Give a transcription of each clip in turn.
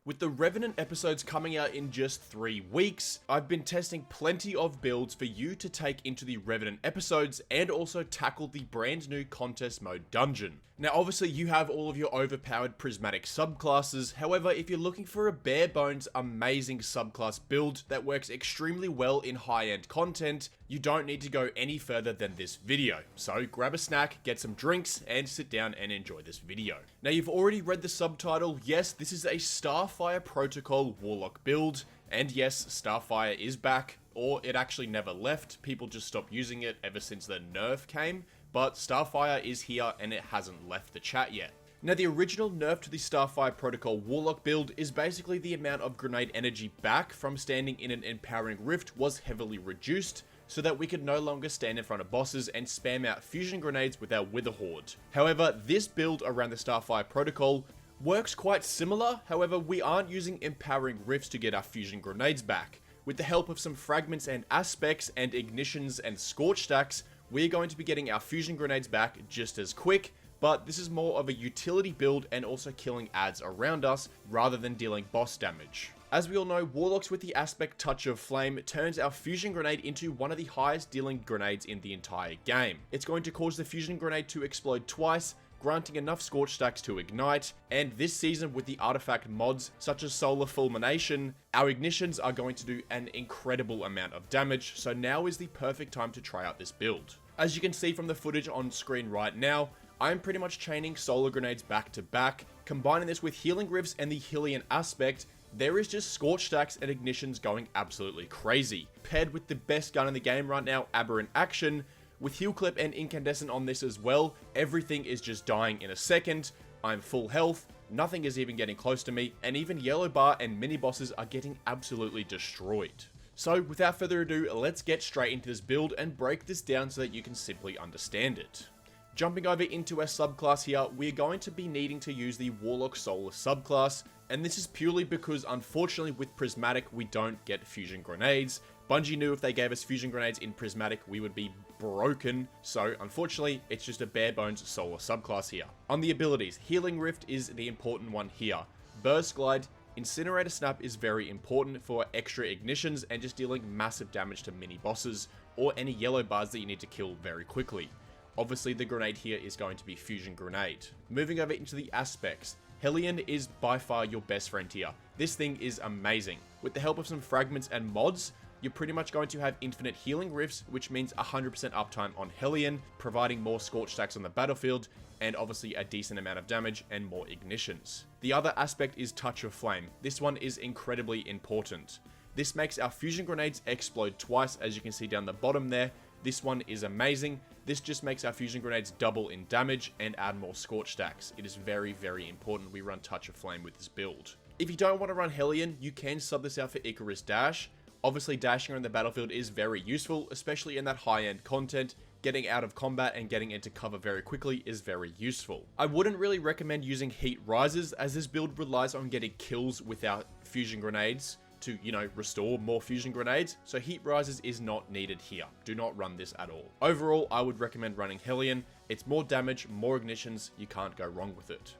With the Revenant episodes coming out in just 3 weeks, I've been testing plenty of builds for you to take into the Revenant episodes and also tackle the brand new contest mode dungeon. Now obviously you have all of your overpowered prismatic subclasses, however if you're looking for a bare bones amazing subclass build that works extremely well in high-end content, you don't need to go any further than this video. So grab a snack, get some drinks, and sit down and enjoy this video. Now you've already read the subtitle, yes, this is a Starfire Protocol Warlock build, and yes, Starfire is back, or it actually never left, people just stopped using it ever since the nerf came, but Starfire is here and it hasn't left the chat yet. Now the original nerf to the Starfire Protocol Warlock build is basically the amount of grenade energy back from standing in an empowering rift was heavily reduced, so that we could no longer stand in front of bosses and spam out fusion grenades with our Wither Horde. However, this build around the Starfire Protocol works quite similar, however we aren't using empowering rifts to get our fusion grenades back. With the help of some fragments and aspects and ignitions and scorch stacks, we're going to be getting our fusion grenades back just as quick, but this is more of a utility build and also killing adds around us rather than dealing boss damage. As we all know, Warlocks with the aspect Touch of Flame turns our fusion grenade into one of the highest dealing grenades in the entire game. It's going to cause the fusion grenade to explode twice, granting enough scorch stacks to ignite, and this season with the artifact mods such as Solar Fulmination, our ignitions are going to do an incredible amount of damage, so now is the perfect time to try out this build. As you can see from the footage on screen right now, I'm pretty much chaining solar grenades back to back, combining this with healing rifts and the Hylian aspect. There is just scorch stacks and ignitions going absolutely crazy. Paired with the best gun in the game right now, Aberrant Action, with heal clip and incandescent on this as well, everything is just dying in a second. I'm full health, nothing is even getting close to me, and even Yellow Bar and mini bosses are getting absolutely destroyed. So without further ado, let's get straight into this build and break this down so that you can simply understand it. Jumping over into our subclass here, we're going to be needing to use the Warlock Solar subclass, and this is purely because unfortunately with Prismatic we don't get fusion grenades. Bungie knew if they gave us fusion grenades in Prismatic we would be broken, so unfortunately it's just a bare bones Solar subclass here. On the abilities, Healing Rift is the important one here. Burst Glide, Incinerator Snap is very important for extra ignitions and just dealing massive damage to mini bosses or any yellow bars that you need to kill very quickly. Obviously the grenade here is going to be Fusion Grenade. Moving over into the aspects, Hylian is by far your best friend here. This thing is amazing. With the help of some fragments and mods, you're pretty much going to have infinite healing rifts, which means 100% uptime on Hylian, providing more scorch stacks on the battlefield, and obviously a decent amount of damage and more ignitions. The other aspect is Touch of Flame. This one is incredibly important. This makes our fusion grenades explode twice, as you can see down the bottom there. This one is amazing. This just makes our fusion grenades double in damage and add more scorch stacks. It is very, very important we run Touch of Flame with this build. If you don't want to run Hylian, you can sub this out for Icarus Dash. Obviously dashing around the battlefield is very useful, especially in that high-end content. Getting out of combat and getting into cover very quickly is very useful. I wouldn't really recommend using Heat Rises, as this build relies on getting kills without fusion grenades to, restore more fusion grenades, so Heat Rises is not needed here. Do not run this at all. Overall, I would recommend running Hylian. It's more damage, more ignitions, you can't go wrong with it.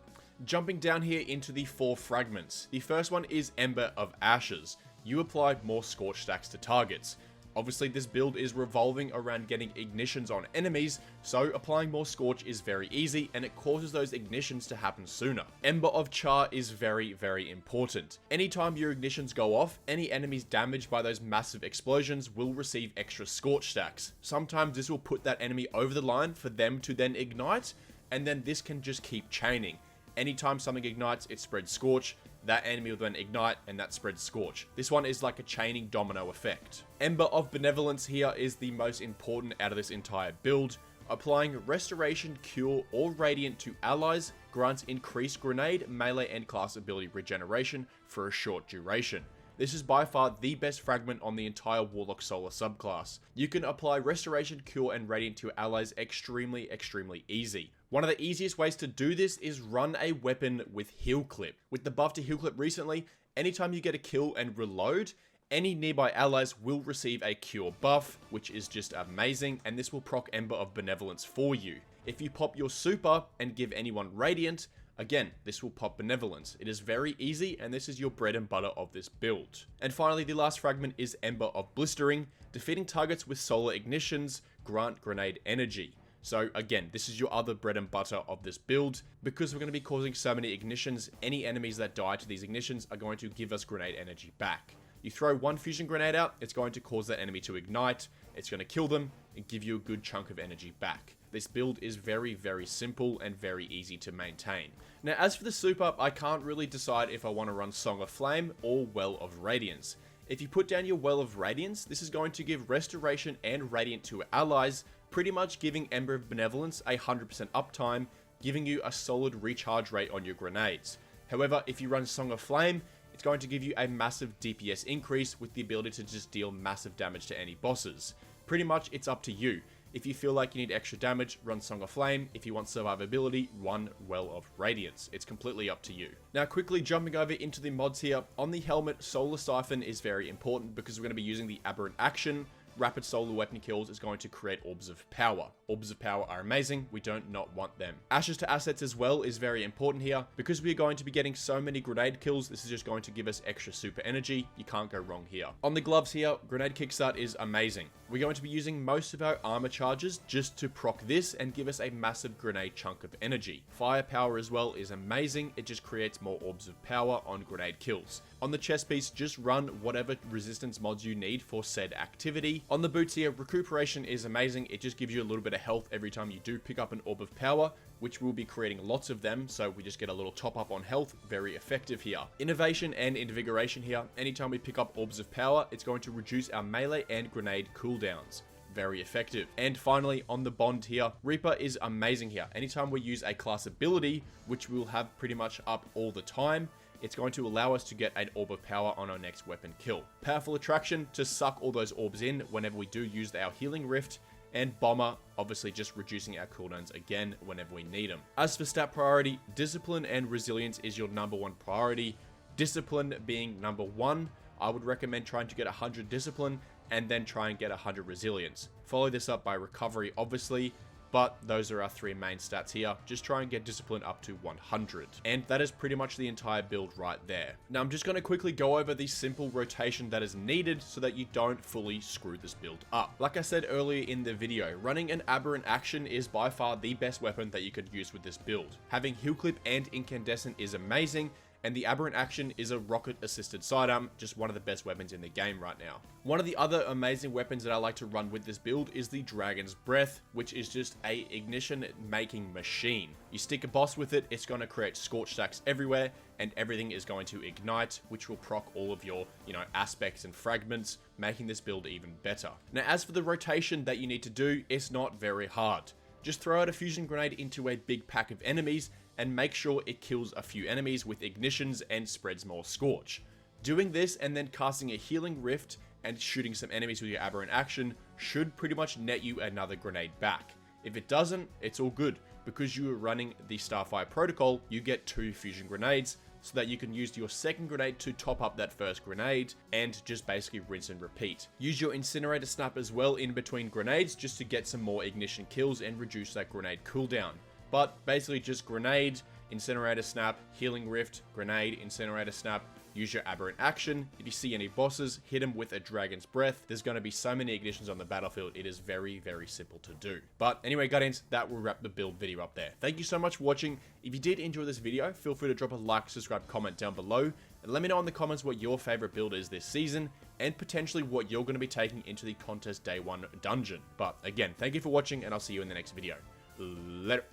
Jumping down here into the 4 fragments. The first one is Ember of Ashes. You apply more scorch stacks to targets. Obviously this build is revolving around getting ignitions on enemies, so applying more scorch is very easy and it causes those ignitions to happen sooner. Ember of Char is very, very important. Anytime your ignitions go off, any enemies damaged by those massive explosions will receive extra scorch stacks. Sometimes this will put that enemy over the line for them to then ignite, and then this can just keep chaining. Anytime something ignites, it spreads scorch, that enemy will then ignite, and that spreads scorch. This one is like a chaining domino effect. Ember of Benevolence here is the most important out of this entire build. Applying Restoration, Cure, or Radiant to allies grants increased grenade, melee, and class ability regeneration for a short duration. This is by far the best fragment on the entire Warlock Solar subclass. You can apply Restoration, Cure, and Radiant to allies extremely easy. One of the easiest ways to do this is run a weapon with heal clip. With the buff to heal clip recently, anytime you get a kill and reload, any nearby allies will receive a cure buff, which is just amazing, and this will proc Ember of Benevolence for you. If you pop your super and give anyone Radiant, Again, this will pop Benevolence. It is very easy, and this is your bread and butter of this build. And finally, the last fragment is Ember of Blistering. Defeating targets with solar ignitions grant grenade energy. So again, this is your other bread and butter of this build. Because we're going to be causing so many ignitions, any enemies that die to these ignitions are going to give us grenade energy back. You throw one fusion grenade out, it's going to cause that enemy to ignite, it's going to kill them, and give you a good chunk of energy back. This build is very, very simple and very easy to maintain. Now, as for the super, I can't really decide if I want to run Song of Flame or Well of Radiance. If you put down your Well of Radiance, this is going to give Restoration and Radiant to allies, pretty much giving Ember of Benevolence a 100% uptime, giving you a solid recharge rate on your grenades. However, if you run Song of Flame, it's going to give you a massive DPS increase with the ability to just deal massive damage to any bosses. Pretty much, it's up to you. If you feel like you need extra damage, run Song of Flame. If you want survivability, run Well of Radiance. It's completely up to you. Now, quickly jumping over into the mods here. On the helmet, Solar Siphon is very important because we're going to be using the Aberrant Action. Rapid solar weapon kills is going to create Orbs of Power. Orbs of Power are amazing, we don't not want them. Ashes to Assets as well is very important here. Because we are going to be getting so many grenade kills, this is just going to give us extra super energy. You can't go wrong here. On the gloves here, Grenade Kickstart is amazing. We're going to be using most of our armor charges just to proc this and give us a massive grenade chunk of energy. Firepower as well is amazing, it just creates more Orbs of Power on grenade kills. On the chest piece, just run whatever resistance mods you need for said activity. On the boots here, Recuperation is amazing. It just gives you a little bit of health every time you do pick up an Orb of Power, which we'll be creating lots of them, so we just get a little top up on health. Very effective here. Innovation and Invigoration here. Anytime we pick up Orbs of Power, it's going to reduce our melee and grenade cooldowns. Very effective. And finally, on the bond here, Reaper is amazing here. Anytime we use a class ability, which we'll have pretty much up all the time, it's going to allow us to get an Orb of Power on our next weapon kill. Powerful Attraction to suck all those orbs in whenever we do use our Healing Rift. And Bomber, obviously just reducing our cooldowns again whenever we need them. As for stat priority, Discipline and Resilience is your #1 priority. Discipline being #1, I would recommend trying to get 100 Discipline and then try and get 100 Resilience. Follow this up by Recovery, obviously. But those are our three main stats here. Just try and get Discipline up to 100. And that is pretty much the entire build right there. Now I'm just going to quickly go over the simple rotation that is needed so that you don't fully screw this build up. Like I said earlier in the video, running an Aberrant Action is by far the best weapon that you could use with this build. Having Heal Clip and Incandescent is amazing. And the Aberrant Action is a rocket-assisted sidearm, just one of the best weapons in the game right now. One of the other amazing weapons that I like to run with this build is the Dragon's Breath, which is just a ignition-making machine. You stick a boss with it, it's going to create scorch stacks everywhere, and everything is going to ignite, which will proc all of your, aspects and fragments, making this build even better. Now, as for the rotation that you need to do, it's not very hard. Just throw out a fusion grenade into a big pack of enemies, and make sure it kills a few enemies with ignitions and spreads more scorch. Doing this and then casting a Healing Rift and shooting some enemies with your Aberrant Action should pretty much net you another grenade back. If it doesn't, it's all good. Because you are running the Starfire protocol, you get 2 fusion grenades, so that you can use your second grenade to top up that first grenade, and just basically rinse and repeat. Use your Incinerator Snap as well in between grenades, just to get some more ignition kills and reduce that grenade cooldown. But basically just grenade, Incinerator Snap, Healing Rift, grenade, Incinerator Snap, use your Aberrant Action. If you see any bosses, hit them with a Dragon's Breath. There's going to be so many ignitions on the battlefield, it is very, very simple to do. But anyway, Guardians, that will wrap the build video up there. Thank you so much for watching. If you did enjoy this video, feel free to drop a like, subscribe, comment down below, and let me know in the comments what your favorite build is this season, and potentially what you're going to be taking into the contest day 1 dungeon. But again, thank you for watching, and I'll see you in the next video. Later.